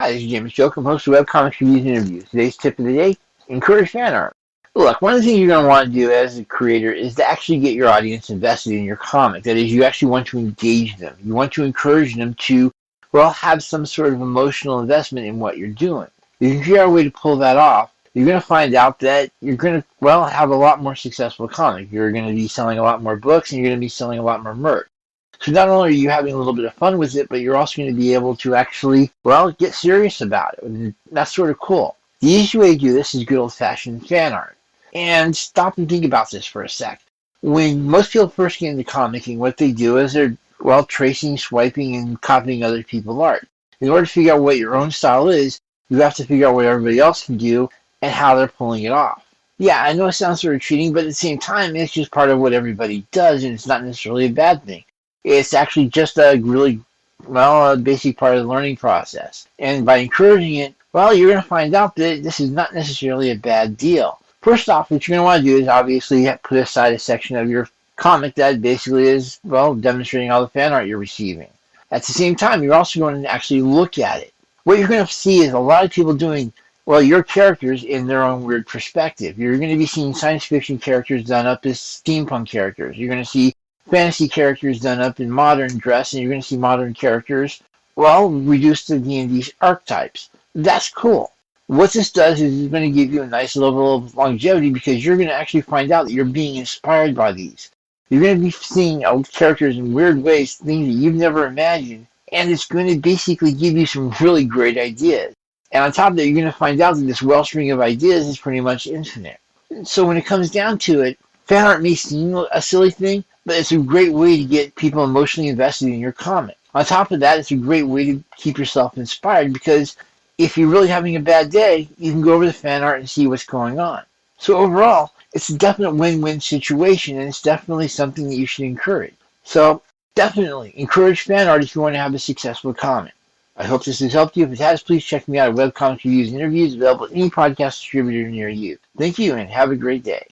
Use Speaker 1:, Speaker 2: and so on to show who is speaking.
Speaker 1: Hi, this is James Joke. I'm host of Webcomics Reviews and Interviews. Today's tip of the day, encourage fan art. Look, one of the things you're going to want to do as a creator is to actually get your audience invested in your comic. That is, you actually want to engage them. You want to encourage them to, well, have some sort of emotional investment in what you're doing. If you figure out a way to pull that off, you're going to find out that you're going to, well, have a lot more successful comic. You're going to be selling a lot more books, and you're going to be selling a lot more merch. So not only are you having a little bit of fun with it, but you're also going to be able to actually, well, get serious about it. And that's sort of cool. The easy way to do this is good old-fashioned fan art. And stop and think about this for a sec. When most people first get into comicking, what they do is they're, well, tracing, swiping, and copying other people's art. In order to figure out what your own style is, you have to figure out what everybody else can do and how they're pulling it off. Yeah, I know it sounds sort of cheating, but at the same time, it's just part of what everybody does, and it's not necessarily a bad thing. It's actually just a really, well, a basic part of the learning process. And by encouraging it, well, you're going to find out that this is not necessarily a bad deal. First off, what you're going to want to do is obviously put aside a section of your comic that basically is, well, demonstrating all the fan art you're receiving. At the same time, you're also going to actually look at it. What you're going to see is a lot of people doing, well, your characters in their own weird perspective. You're going to be seeing science fiction characters done up as steampunk characters. You're going to see fantasy characters done up in modern dress, and you're going to see modern characters, well, reduced to D&D archetypes. That's cool. What this does is it's going to give you a nice level of longevity because you're going to actually find out that you're being inspired by these. You're going to be seeing characters in weird ways, things that you've never imagined, and it's going to basically give you some really great ideas. And on top of that, you're going to find out that this wellspring of ideas is pretty much infinite. So when it comes down to it, fan art may seem a silly thing, but it's a great way to get people emotionally invested in your comic. On top of that, it's a great way to keep yourself inspired because if you're really having a bad day, you can go over the fan art and see what's going on. So overall, it's a definite win-win situation, and it's definitely something that you should encourage. So definitely encourage fan art if you want to have a successful comic. I hope this has helped you. If it has, please check me out at Webcomics Reviews and Interviews, available at any podcast distributor near you. Thank you, and have a great day.